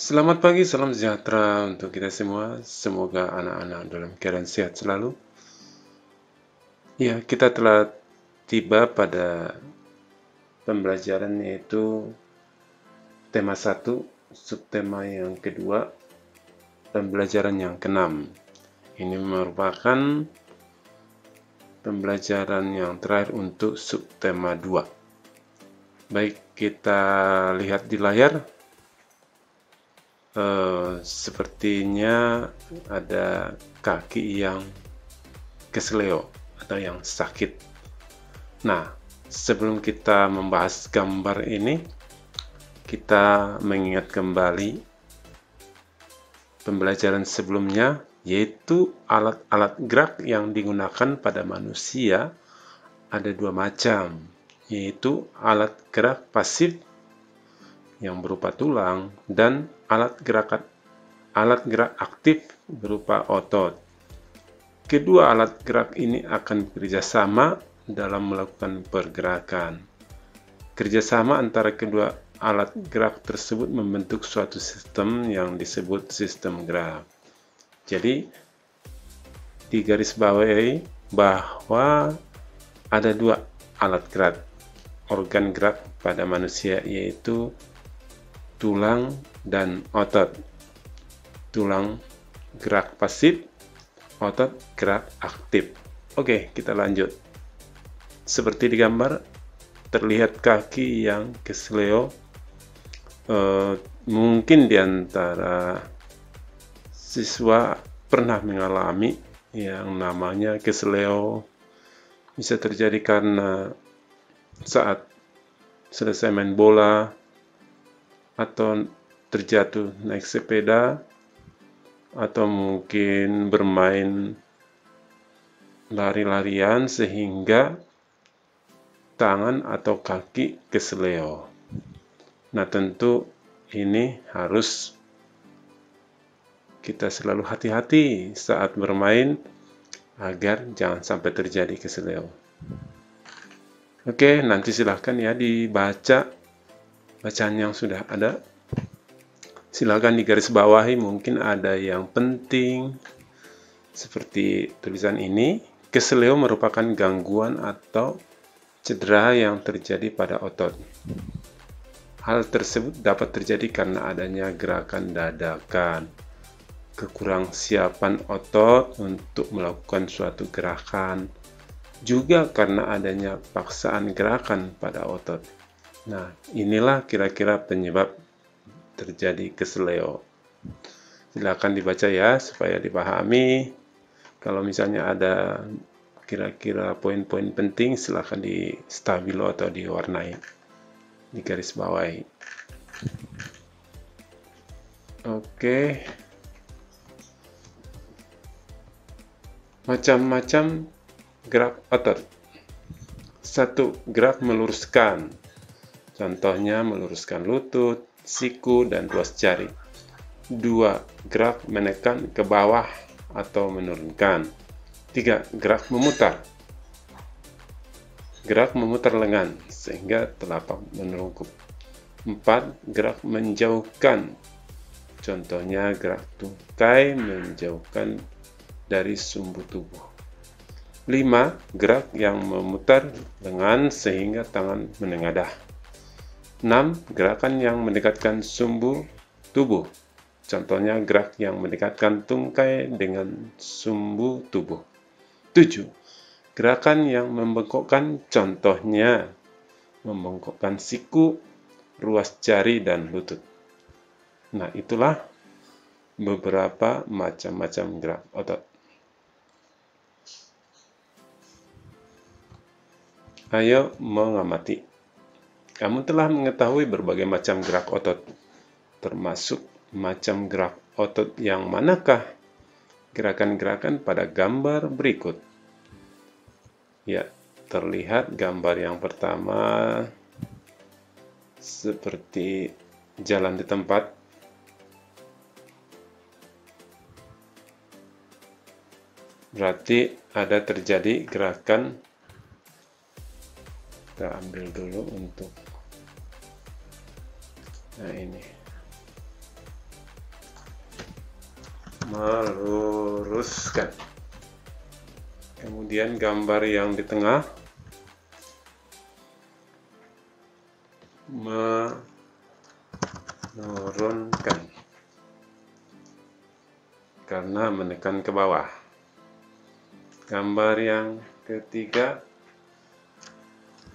Selamat pagi, salam sejahtera untuk kita semua. Semoga anak-anak dalam keadaan sehat selalu. Ya, kita telah tiba pada pembelajaran yaitu tema 1, subtema yang kedua, pembelajaran yang ke-6. Ini merupakan pembelajaran yang terakhir untuk subtema 2. Baik, kita lihat di layar. Sepertinya ada kaki yang kesleo atau yang sakit. Nah, sebelum kita membahas gambar ini, kita mengingat kembali pembelajaran sebelumnya, yaitu alat-alat gerak yang digunakan pada manusia ada dua macam, yaitu alat gerak pasif yang berupa tulang dan alat gerak aktif berupa otot. Kedua alat gerak ini akan bekerja sama dalam melakukan pergerakan. Kerjasama antara kedua alat gerak tersebut membentuk suatu sistem yang disebut sistem gerak. Jadi, digarisbawahi bahwa ada dua alat gerak, organ gerak pada manusia, yaitu tulang dan otot. Tulang gerak pasif, otot gerak aktif. Oke, kita lanjut. Seperti di gambar, terlihat kaki yang kesleo. Mungkin di antara siswa pernah mengalami yang namanya kesleo. Bisa terjadi karena saat selesai main bola atau terjatuh naik sepeda, atau mungkin bermain lari-larian sehingga tangan atau kaki kesleo. Nah, tentu ini harus kita selalu hati-hati saat bermain agar jangan sampai terjadi kesleo. Oke, nanti silahkan ya dibaca bacaan yang sudah ada. Silakan digarisbawahi, mungkin ada yang penting seperti tulisan ini. Kesleo merupakan gangguan atau cedera yang terjadi pada otot. Hal tersebut dapat terjadi karena adanya gerakan dadakan, kekurangsiapan otot untuk melakukan suatu gerakan, juga karena adanya paksaan gerakan pada otot. Nah, inilah kira-kira penyebab terjadi kesleo. Silakan dibaca ya supaya dipahami. Kalau misalnya ada kira-kira poin-poin penting, silakan di stabilo atau diwarnai, di garis bawahi. Oke. Macam-macam gerak otot. 1. Gerak meluruskan. Contohnya meluruskan lutut, siku, dan ruas jari. 2. Gerak menekan ke bawah atau menurunkan. 3. Gerak memutar. Gerak memutar lengan sehingga telapak menurungkup. 4. Gerak menjauhkan. Contohnya gerak tungkai menjauhkan dari sumbu tubuh. 5. Gerak yang memutar lengan sehingga tangan menengadah. 6. Gerakan yang mendekatkan sumbu tubuh. Contohnya gerak yang mendekatkan tungkai dengan sumbu tubuh. 7. Gerakan yang membengkokkan, contohnya membengkokkan siku, ruas jari, dan lutut. Nah, itulah beberapa macam-macam gerak otot. Ayo mengamati. Kamu telah mengetahui berbagai macam gerak otot, termasuk macam gerak otot yang manakah? Gerakan-gerakan pada gambar berikut. Ya, terlihat gambar yang pertama seperti jalan di tempat. Berarti ada terjadi gerakan. Kita ambil dulu untuk, nah ini meluruskan. Kemudian gambar yang di tengah menurunkan karena menekan ke bawah. Gambar yang ketiga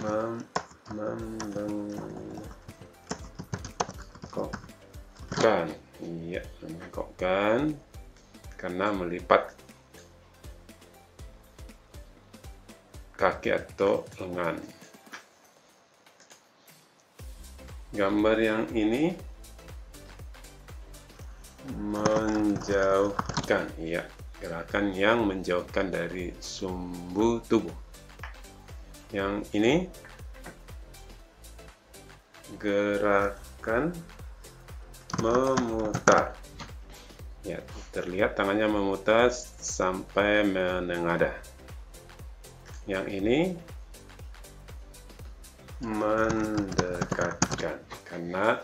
membengkokkan. Iya, membengkokkan karena melipat kaki atau lengan. Gambar yang ini menjauhkan, iya, gerakan yang menjauhkan dari sumbu tubuh. Yang ini gerakan memutar. Ya, terlihat tangannya memutar sampai menengadah. Yang ini mendekatkan karena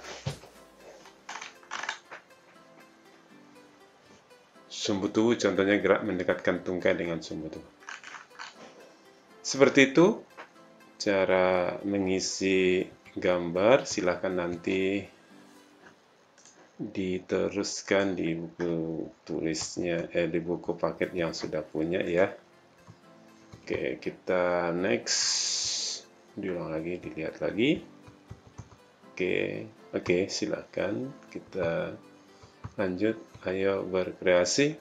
sumbu tubuh, contohnya gerak mendekatkan tungkai dengan sumbu tubuh. Seperti itu cara mengisi gambar. Silahkan nanti diteruskan di buku tulisnya, di buku paket yang sudah punya ya. Oke, kita next. Diulang lagi, dilihat lagi. Oke, silakan kita lanjut. Ayo berkreasi.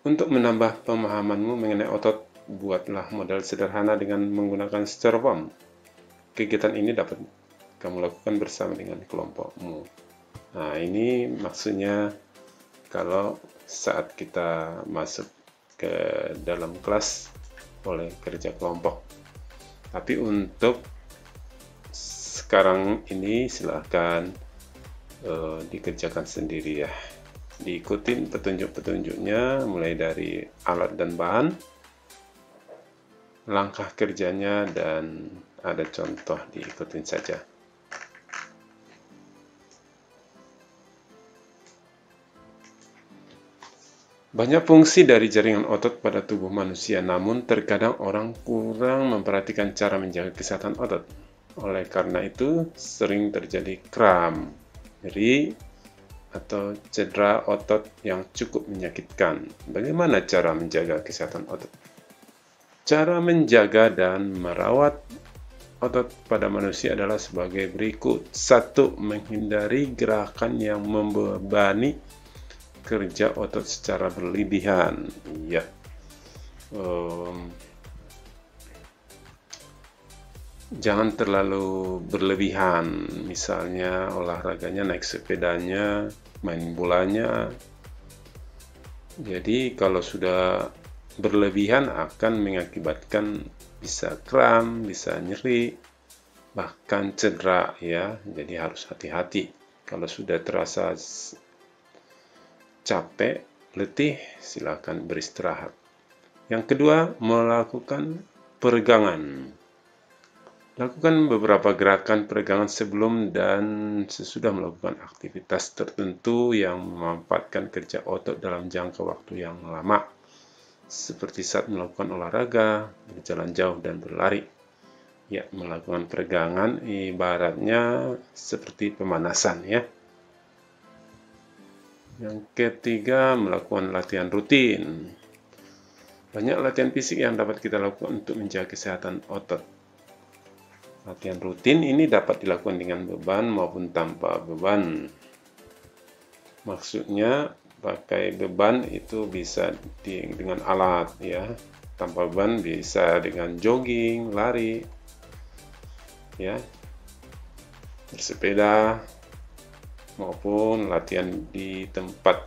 Untuk menambah pemahamanmu mengenai otot, buatlah model sederhana dengan menggunakan styrofoam. Kegiatan ini dapat kamu lakukan bersama dengan kelompokmu. Nah, ini maksudnya kalau saat kita masuk ke dalam kelas oleh kerja kelompok. Tapi untuk sekarang ini silahkan dikerjakan sendiri ya. Diikutin petunjuk-petunjuknya mulai dari alat dan bahan, langkah kerjanya, dan ada contoh, diikutin saja. Banyak fungsi dari jaringan otot pada tubuh manusia, namun terkadang orang kurang memperhatikan cara menjaga kesehatan otot. Oleh karena itu, sering terjadi kram, nyeri, atau cedera otot yang cukup menyakitkan. Bagaimana cara menjaga kesehatan otot? Cara menjaga dan merawat otot pada manusia adalah sebagai berikut. 1. Menghindari gerakan yang membebani kerja otot secara berlebihan. Ya. Jangan terlalu berlebihan. Misalnya olahraganya naik sepedanya, main bolanya. Jadi kalau sudah berlebihan akan mengakibatkan bisa kram, bisa nyeri, bahkan cedera ya. Jadi harus hati-hati. Kalau sudah terasa capek, letih, silakan beristirahat. Yang kedua, melakukan peregangan. Lakukan beberapa gerakan peregangan sebelum dan sesudah melakukan aktivitas tertentu yang memanfaatkan kerja otot dalam jangka waktu yang lama, seperti saat melakukan olahraga, berjalan jauh, dan berlari. Ya, melakukan peregangan ibaratnya seperti pemanasan ya. Yang ketiga, melakukan latihan rutin. Banyak latihan fisik yang dapat kita lakukan untuk menjaga kesehatan otot. Latihan rutin ini dapat dilakukan dengan beban maupun tanpa beban. Maksudnya, pakai beban itu bisa dengan alat ya. Tanpa beban bisa dengan jogging, lari, ya, bersepeda, maupun latihan di tempat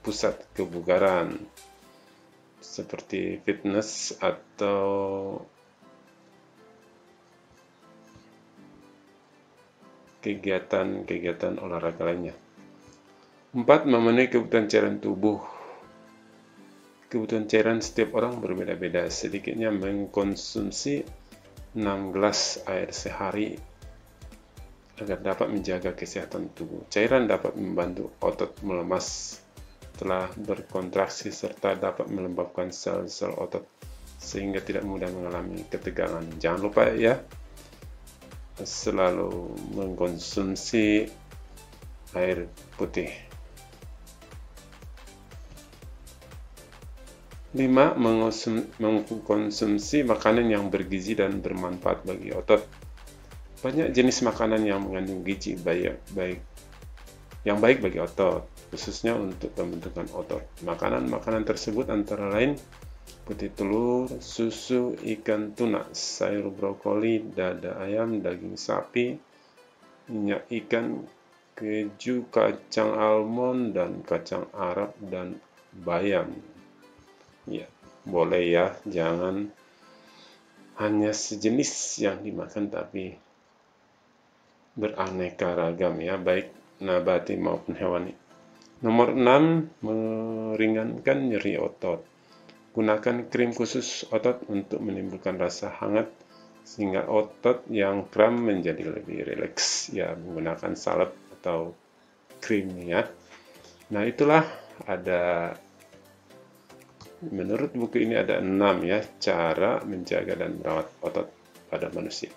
pusat kebugaran seperti fitness atau kegiatan olahraga lainnya. 4. Memenuhi kebutuhan cairan tubuh. Kebutuhan cairan setiap orang berbeda-beda. Sedikitnya mengkonsumsi 6 gelas air sehari agar dapat menjaga kesehatan tubuh. Cairan dapat membantu otot melemas telah berkontraksi serta dapat melembabkan sel-sel otot sehingga tidak mudah mengalami ketegangan. Jangan lupa ya, selalu mengkonsumsi air putih. 5. Mengkonsumsi makanan yang bergizi dan bermanfaat bagi otot. Banyak jenis makanan yang mengandung gizi yang baik bagi otot, khususnya untuk pembentukan otot. Makanan-makanan tersebut antara lain putih telur, susu, ikan tuna, sayur brokoli, dada ayam, daging sapi, minyak ikan, keju, kacang almond, dan kacang Arab, dan bayam. Ya, boleh ya, jangan hanya sejenis yang dimakan, tapi beraneka ragam ya, baik nabati maupun hewani. Nomor 6, meringankan nyeri otot. Gunakan krim khusus otot untuk menimbulkan rasa hangat sehingga otot yang kram menjadi lebih rileks ya, menggunakan salep atau krim ya. Nah, itulah menurut buku ini ada 6 ya cara menjaga dan merawat otot pada manusia.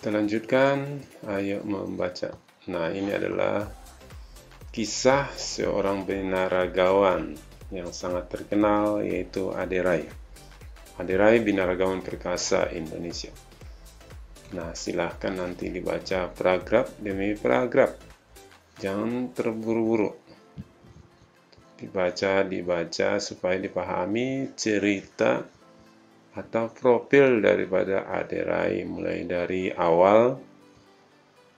Kita lanjutkan, ayo membaca. Nah, ini adalah kisah seorang binaragawan yang sangat terkenal, yaitu Ade Rai. Ade Rai, binaragawan perkasa Indonesia. Nah, silahkan nanti dibaca paragraf demi paragraf. Jangan terburu-buru. Dibaca supaya dipahami cerita atau profil daripada Ade Rai, mulai dari awal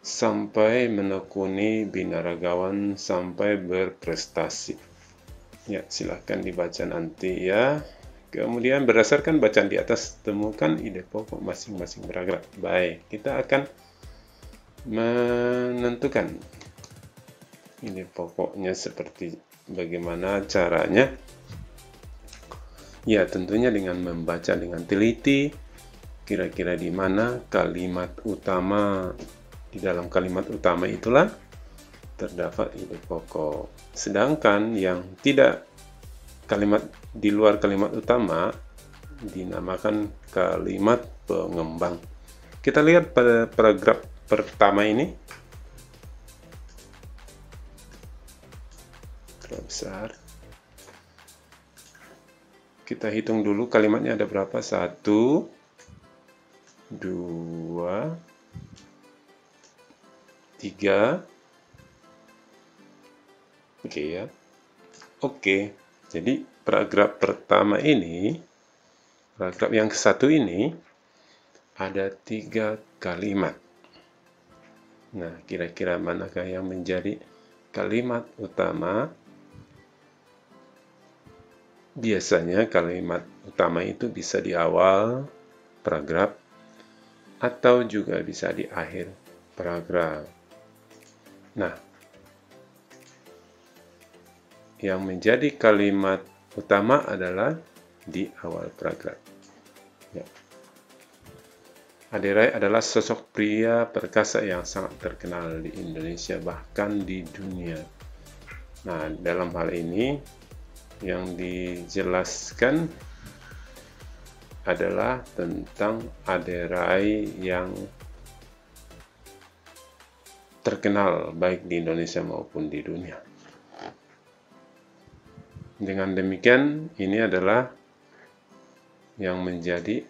sampai menekuni binaragawan sampai berprestasi. Ya, silahkan dibaca nanti ya. Kemudian berdasarkan bacaan di atas, temukan ide pokok masing-masing paragraf. Baik, kita akan menentukan ide pokoknya seperti bagaimana caranya. Ya, tentunya dengan membaca dengan teliti, kira-kira di mana kalimat utama. Di dalam kalimat utama itulah terdapat ide pokok. Sedangkan yang tidak di luar kalimat utama dinamakan kalimat pengembang. Kita lihat pada paragraf pertama ini. Terlalu besar. Kita hitung dulu kalimatnya ada berapa. 1, 2, 3. Oke ya. Oke. Jadi paragraf pertama ini, paragraf yang ke-1 ini ada 3 kalimat. Nah, kira-kira manakah yang menjadi kalimat utama? Biasanya kalimat utama itu bisa di awal paragraf atau juga bisa di akhir paragraf. Nah, yang menjadi kalimat utama adalah di awal paragraf. Ya. Ade Rai adalah sosok pria perkasa yang sangat terkenal di Indonesia, bahkan di dunia. Nah, dalam hal ini yang dijelaskan adalah tentang Ade Rai yang terkenal baik di Indonesia maupun di dunia. Dengan demikian, ini adalah yang menjadi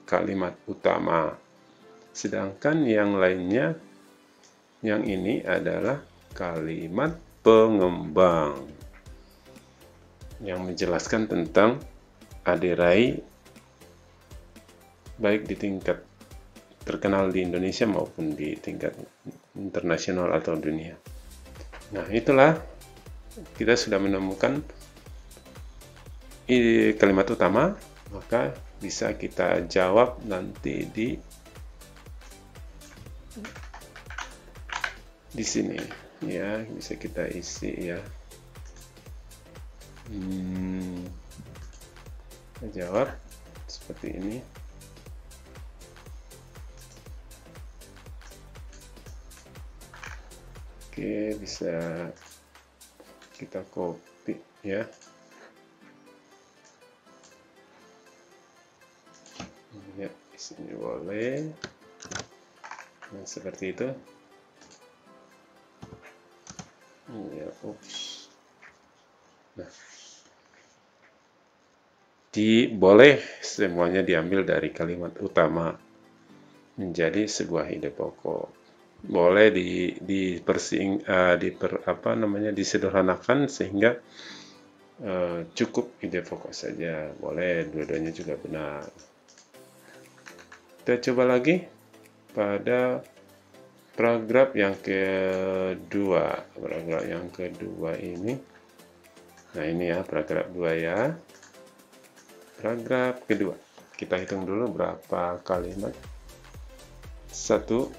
kalimat utama. Sedangkan yang lainnya, yang ini adalah kalimat pengembang yang menjelaskan tentang Ade Rai baik di tingkat terkenal di Indonesia maupun di tingkat internasional atau dunia. Nah, itulah kita sudah menemukan kalimat utama, maka bisa kita jawab nanti di sini ya, bisa kita isi ya. Kita jawab seperti ini. Oke, bisa kita copy ya. Ya, di sini boleh. Nah, seperti itu. Ya, ups. Nah, boleh semuanya diambil dari kalimat utama menjadi sebuah ide pokok. Boleh disederhanakan sehingga cukup ide pokok saja. Boleh, dua-duanya juga benar. Kita coba lagi pada paragraf yang kedua. Paragraf yang kedua ini. Nah, ini ya paragraf 2 ya. Paragraf kedua. Kita hitung dulu berapa kalimat. 1,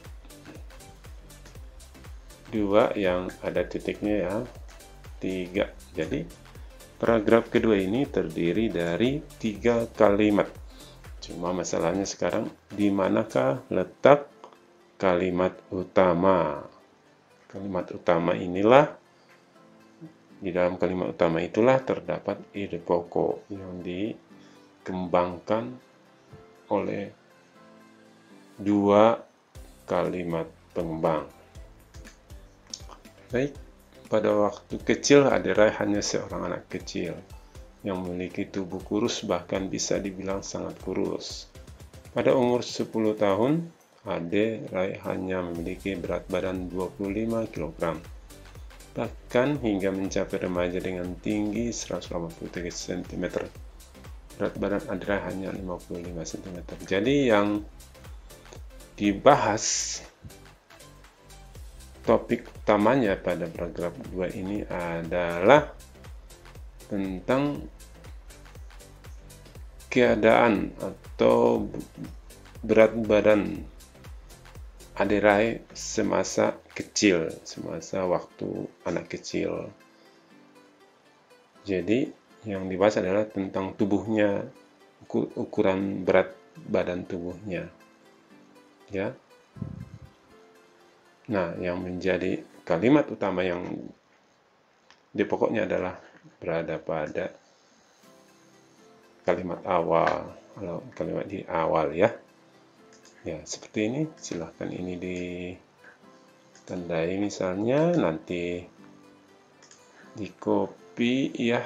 2 yang ada titiknya ya. 3. Jadi paragraf kedua ini terdiri dari 3 kalimat. Cuma masalahnya sekarang di manakah letak kalimat utama? Kalimat utama inilah, di dalam kalimat utama itulah terdapat ide pokok yang dikembangkan oleh 2 kalimat pengembang. Baik, pada waktu kecil Aderai hanya seorang anak kecil yang memiliki tubuh kurus, bahkan bisa dibilang sangat kurus. Pada umur 10 tahun, Aderai hanya memiliki berat badan 25 kg. Bahkan hingga mencapai remaja dengan tinggi 183 cm. Berat badan Aderai hanya 55 cm. Jadi yang dibahas topik utamanya pada paragraf 2 ini adalah tentang keadaan atau berat badan Aderai semasa kecil, semasa waktu anak kecil. Jadi yang dibahas adalah tentang tubuhnya, ukuran berat badan tubuhnya. Ya. Nah, yang menjadi kalimat utama yang di pokoknya adalah berada pada kalimat awal, kalimat di awal ya. Ya, seperti ini. Silahkan ini ditandai misalnya, nanti di copy ya,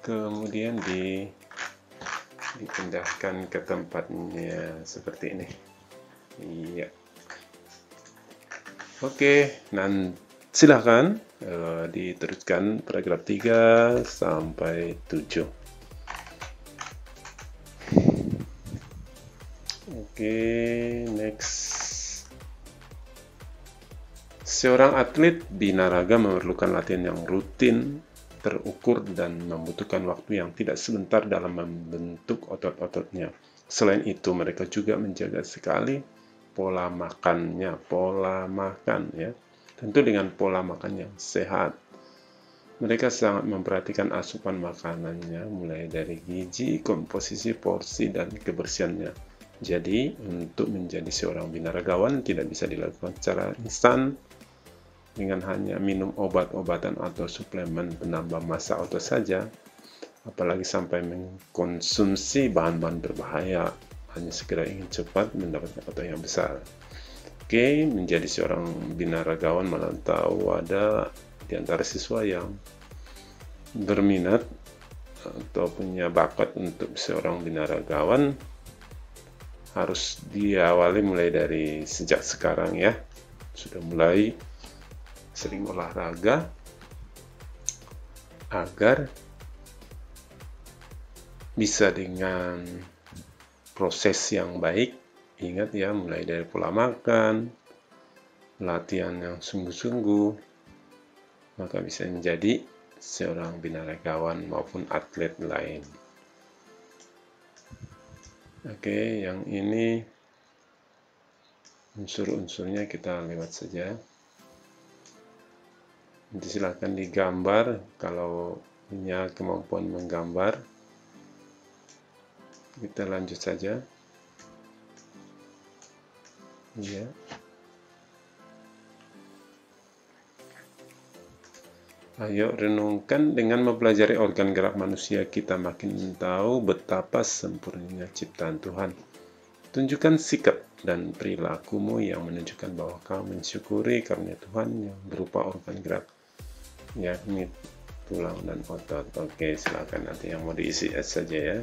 kemudian dipindahkan ke tempatnya seperti ini. Iya. Oke, nanti silahkan diteruskan paragraf 3 sampai 7. Oke, next. Seorang atlet binaraga memerlukan latihan yang rutin, terukur, dan membutuhkan waktu yang tidak sebentar dalam membentuk otot-ototnya. Selain itu, mereka juga menjaga sekali pola makannya, pola makan ya. Tentu dengan pola makan yang sehat. Mereka sangat memperhatikan asupan makanannya, mulai dari gizi, komposisi porsi, dan kebersihannya. Jadi, untuk menjadi seorang binaragawan tidak bisa dilakukan secara instan dengan hanya minum obat-obatan atau suplemen penambah massa otot saja, apalagi sampai mengkonsumsi bahan-bahan berbahaya hanya sekedar ingin cepat mendapatkan otot yang besar. Oke, menjadi seorang binaragawan, malah tahu ada di antara siswa yang berminat atau punya bakat untuk seorang binaragawan, harus diawali mulai dari sejak sekarang ya. Sudah mulai sering olahraga agar bisa dengan proses yang baik. Ingat ya, mulai dari pola makan, latihan yang sungguh-sungguh, maka bisa menjadi seorang binaragawan maupun atlet lain. Oke, yang ini unsur-unsurnya kita lewat saja. Nanti silahkan digambar kalau punya kemampuan menggambar. Kita lanjut saja. Ya. Ayo renungkan, dengan mempelajari organ gerak manusia kita makin tahu betapa sempurnanya ciptaan Tuhan. Tunjukkan sikap dan perilakumu yang menunjukkan bahwa kau mensyukuri karunia Tuhan yang berupa organ gerak, yakni tulang dan otot. Oke, silakan nanti yang mau diisi saja ya.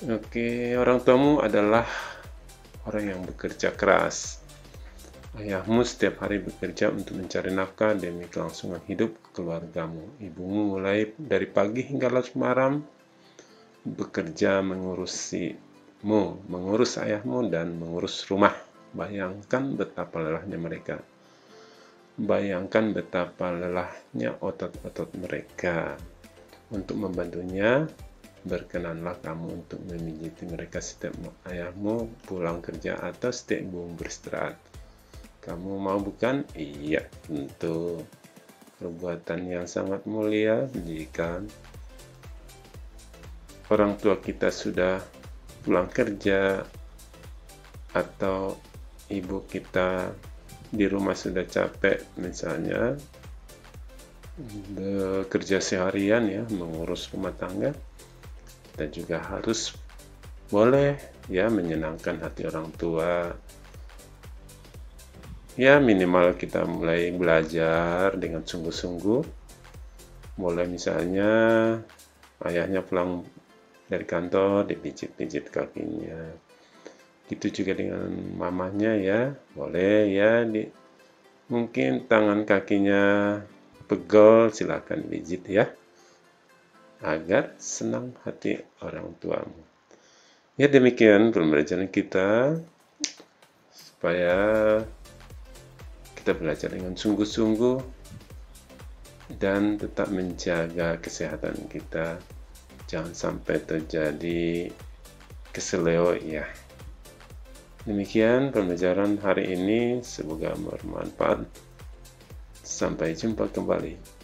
Oke, orang tuamu adalah orang yang bekerja keras. Ayahmu setiap hari bekerja untuk mencari nafkah demi kelangsungan hidup keluargamu. Ibumu mulai dari pagi hingga larut malam bekerja mengurus ayahmu dan mengurus rumah. Bayangkan betapa lelahnya mereka. Bayangkan betapa lelahnya otot-otot mereka. Untuk membantunya, berkenanlah kamu untuk memijiti mereka setiap ayahmu pulang kerja atau setiap ibumu beristirahat. Kamu mau bukan? Iya, tentu. Perbuatan yang sangat mulia jika orang tua kita sudah pulang kerja atau ibu kita di rumah sudah capek, misalnya bekerja seharian ya, mengurus rumah tangga, kita juga harus boleh ya menyenangkan hati orang tua. Ya minimal kita mulai belajar dengan sungguh-sungguh. Mulai misalnya ayahnya pulang dari kantor, dipijit-pijit kakinya. Gitu juga dengan mamanya ya, boleh ya. Mungkin tangan kakinya pegel, silakan pijit ya, agar senang hati orang tuamu. Ya demikian pembelajaran kita, supaya kita belajar dengan sungguh-sungguh dan tetap menjaga kesehatan kita. Jangan sampai terjadi keseleo ya. Demikian pembelajaran hari ini, semoga bermanfaat. Sampai jumpa kembali.